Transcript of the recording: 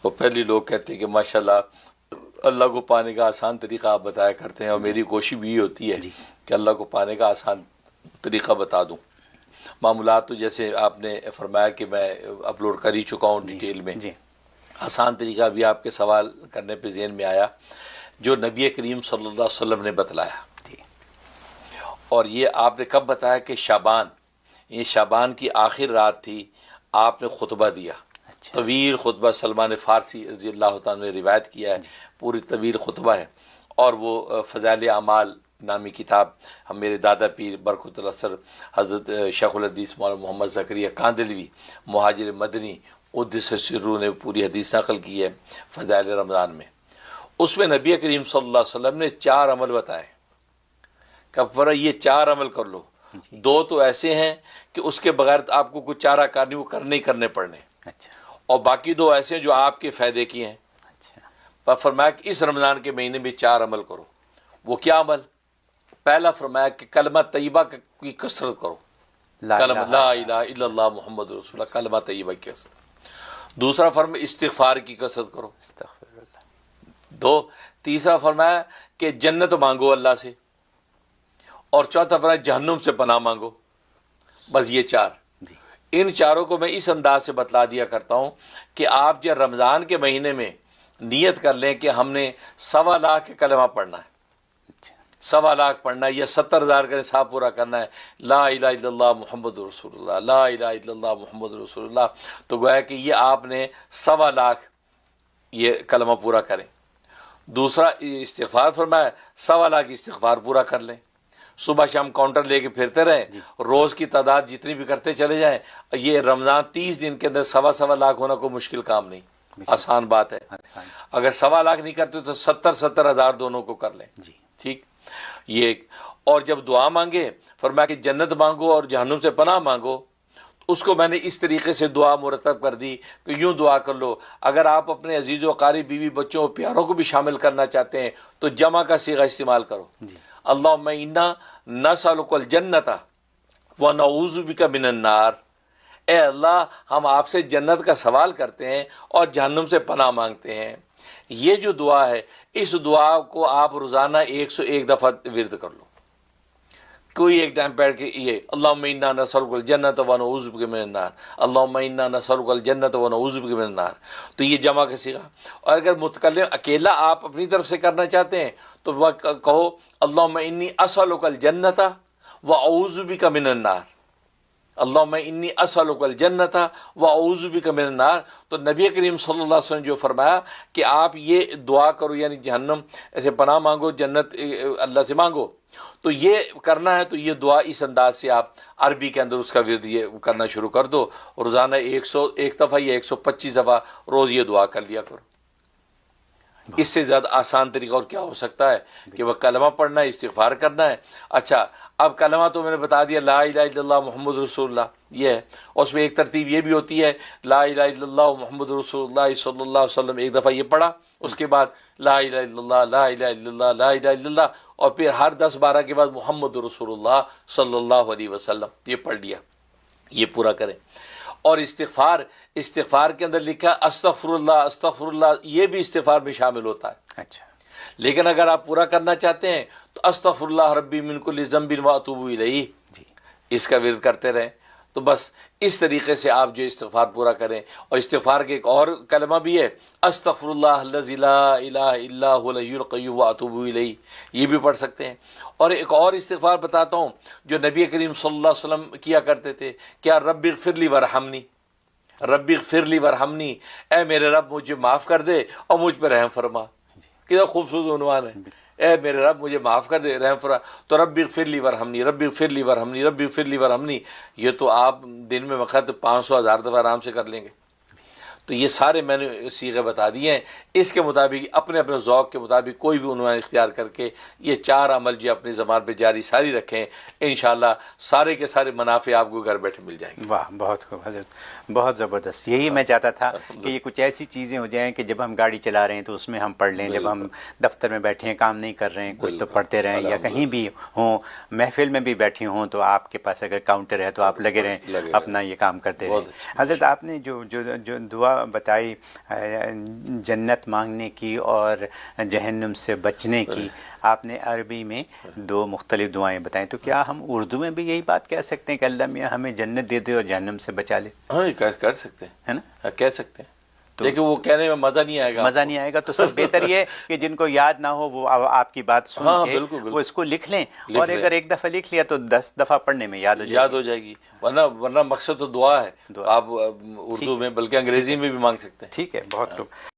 وہ پہلے لوگ کہتے ہیں کہ ماشاءاللہ اللہ کو پانے کا آسان طریقہ آپ بتایا کرتے ہیں، اور میری کوشش بھی یہ ہوتی ہے کہ اللہ کو پانے کا آسان طریقہ بتا دوں۔ معاملات تو جیسے آپ نے فرمایا کہ میں اپلوڈ کر ہی چکا ہوں ڈیٹیل میں، آسان طریقہ بھی آپ کے سوال کرنے پہ ذہن میں آیا جو نبی کریم صلی اللہ علیہ وسلم نے بتلایا، اور یہ آپ نے کب بتایا کہ شعبان، یہ شعبان کی آخر رات تھی، آپ نے خطبہ دیا، طویل خطبہ، سلمان فارسی رضی اللہ تعالیٰ نے روایت کیا ہے، پوری طویل خطبہ ہے، اور وہ فضائل اعمال نامی کتاب ہم میرے دادا پیر برکت الاثر حضرت شیخ الحدیث مولانا محمد زکریا کاندلوی مہاجر مدنی قدس سرہ نے پوری حدیث نقل کی ہے فضائل رمضان میں، اس میں نبی کریم صلی اللہ علیہ وسلم نے 4 عمل بتائے کہ فرا یہ 4 عمل کر لو، 2 تو ایسے ہیں کہ اس کے بغیر آپ کو کچھ چارہ کار نہیں، وہ کرنے ہی کرنے پڑنے، اور باقی 2 ایسے ہیں جو آپ کے فائدے کی ہیں۔ پر فرمایا کہ اس رمضان کے مہینے میں 4 عمل کرو۔ وہ کیا عمل؟ پہلا فرمایا کہ کلمہ طیبہ کی کثرت کرو، کلمہ لا الہ الا اللہ محمد رسول اللہ، کلمہ طیبہ کی کثرت۔ دوسرا فرمایا استغفار کی کثرت کرو، استغفر اللہ۔ تیسرا فرمایا کہ جنت مانگو اللہ سے، اور چوتھا فرمایا جہنم سے پناہ مانگو۔ بس یہ 4، ان 4 کو میں اس انداز سے بتلا دیا کرتا ہوں کہ آپ جب رمضان کے مہینے میں نیت کر لیں کہ ہم نے 1.25 لاکھ کلمہ پڑھنا ہے، 1.25 لاکھ پڑھنا ہے، یا 70,000 کا نصاب پورا کرنا ہے، لا الہ الا اللہ محمد رسول اللہ، لا الہ الا اللہ محمد رسول اللہ، تو گویا کہ یہ آپ نے 1.25 لاکھ یہ کلمہ پورا کریں۔ دوسرا استغفار فرمایا، 1.25 لاکھ استغفار پورا کر لیں، صبح شام کاؤنٹر لے کے پھرتے رہیں، روز کی تعداد جتنی بھی کرتے چلے جائیں۔ یہ رمضان 30 دن کے اندر 1.25 لاکھ ہونا کوئی مشکل کام نہیں، آسان بات ہے۔ اگر 1.25 لاکھ نہیں کرتے تو 70 ہزار دونوں کو کر لیں، ٹھیک۔ یہ ایک، اور جب دعا مانگے فرمایا کہ جنت مانگو اور جہنم سے پناہ مانگو، اس کو میں نے اس طریقے سے دعا مرتب کر دی کہ یوں دعا کر لو۔ اگر آپ اپنے عزیز و قاری بیوی بچوں اور پیاروں کو بھی شامل کرنا چاہتے ہیں تو جمع کا صیغہ استعمال کرو، اللہم انا نسألک الجنت ونعوذ بک من النار، اے اللہ ہم آپ سے جنت کا سوال کرتے ہیں اور جہنم سے پناہ مانگتے ہیں۔ یہ جو دعا ہے، اس دعا کو آپ روزانہ 101 دفعہ ورد کر لو، کوئی ایک ٹائم بیٹھ کے یہ اللہم انا نسألک الجنت ونعوذ بک من النار، اللہم انا نسألک الجنت ونعوذ بک من النار، تو یہ جمع کا صیغہ۔ اور اگر متکلم اکیلا آپ اپنی طرف سے کرنا چاہتے ہیں تو وہ کہو اللہم انی اسألک الجنت واعوذ بک من النار، اللہم انی اسألک الجنت واعوذ بک من النار۔ تو نبی کریم صلی اللہ علیہ وسلم جو فرمایا کہ آپ یہ دعا کرو، یعنی جہنم ایسے پناہ مانگو، جنت اللہ سے مانگو، تو یہ کرنا ہے۔ تو یہ دعا اس انداز سے آپ عربی کے اندر اس کا ورد یہ کرنا شروع کر دو، روزانہ 101 دفعہ یا 125 دفعہ روز یہ دعا کر لیا کرو۔ اس سے زیادہ آسان طریقہ اور کیا ہو سکتا ہے کہ وہ کلمہ پڑھنا ہے، استغفار کرنا ہے۔ اچھا، اب کلمہ تو میں نے بتا دیا، لا الہ الا اللہ محمد رسول اللہ، یہ ہے۔ اور اس میں ایک ترتیب یہ بھی ہوتی ہے، لا الہ الا اللہ محمد رسول اللہ صلی اللہ علیہ وسلم ایک دفعہ یہ پڑھا، اس کے بعد لا الہ الا اللہ، لا الہ الا اللہ، لا الہ الا اللہ، اور پھر ہر 10-12 کے بعد محمد رسول اللہ صلی اللہ علیہ وسلم یہ پڑھ لیا، یہ پورا کریں۔ اور استغفار کے اندر لکھا استغفر اللہ، استغفر اللہ، یہ بھی استغفار میں شامل ہوتا ہے۔ اچھا، لیکن اگر آپ پورا کرنا چاہتے ہیں تو استغفر اللہ ربی من کل ذنب واتوب الیہ، اس کا ورد کرتے رہیں۔ تو بس اس طریقے سے آپ جو استغفار پورا کریں۔ اور استغفار کے ایک اور کلمہ بھی ہے، استغفر اللہ الذی لا الہ الا هو الحی القیوم واتوب الیہ، یہ بھی پڑھ سکتے ہیں۔ اور ایک اور استغفار بتاتا ہوں جو نبی کریم صلی اللہ علیہ وسلم کیا کرتے تھے، کیا رب اغفر لی ورحمنی، رب اغفر لی ورحمنی، اے میرے رب مجھے معاف کر دے اور مجھ پہ رحم فرما۔ کتنا خوبصورت عنوان ہے، اے میرے رب مجھے معاف کر دے، رحم فرما۔ تو رب اغفر لی ورحمنی، رب اغفر لی ورحمنی، رب اغفر لی ورحمنی، یہ تو آپ دن میں وقت 500-1000 دفعہ آرام سے کر لیں گے۔ تو یہ سارے میں نے صیغے بتا دیے ہیں، اس کے مطابق اپنے اپنے ذوق کے مطابق کوئی بھی عنوان اختیار کر کے یہ 4 عمل جو اپنی زبان پہ جاری ساری رکھیں، انشاءاللہ سارے کے سارے منافع آپ کو گھر بیٹھے مل جائیں گے۔ واہ، بہت خوب حضرت، بہت زبردست۔ یہی میں چاہتا تھا کہ یہ کچھ ایسی چیزیں ہو جائیں کہ جب ہم گاڑی چلا رہے ہیں تو اس میں ہم پڑھ لیں، جب ہم دفتر میں بیٹھے ہیں کام نہیں کر رہے ہیں کچھ تو پڑھتے رہیں، یا کہیں بھی ہوں محفل میں بھی بیٹھے ہوں تو آپ کے پاس اگر کاؤنٹر ہے تو آپ لگے رہیں اپنا یہ کام کرتے رہیں۔ حضرت آپ نے جو دعا دعا بتائی جنت مانگنے کی اور جہنم سے بچنے کی، آپ نے عربی میں 2 مختلف دعائیں بتائیں، تو کیا ہم اردو میں بھی یہی بات کہہ سکتے ہیں کہ اللہ میاں ہمیں جنت دے دے اور جہنم سے بچا لے؟ ہاں یہ کر سکتے ہیں، ہے نا؟ ہاں کہہ سکتے ہیں، لیکن وہ کہنے میں مزہ نہیں آئے گا، مزہ نہیں آئے گا، تو سب بہتر یہ کہ جن کو یاد نہ ہو وہ آپ کی بات سن ہاں کے بالکل وہ اس کو لکھ لیں، لکھ اور لیں۔ اگر ایک دفعہ لکھ لیا تو 10 دفعہ پڑھنے میں یاد ہو جائے گی۔ ورنہ مقصد تو دعا ہے، دعا۔ آپ اردو میں بلکہ انگریزی میں بھی مانگ سکتے ہیں۔ ٹھیک ہے، بہت خوب۔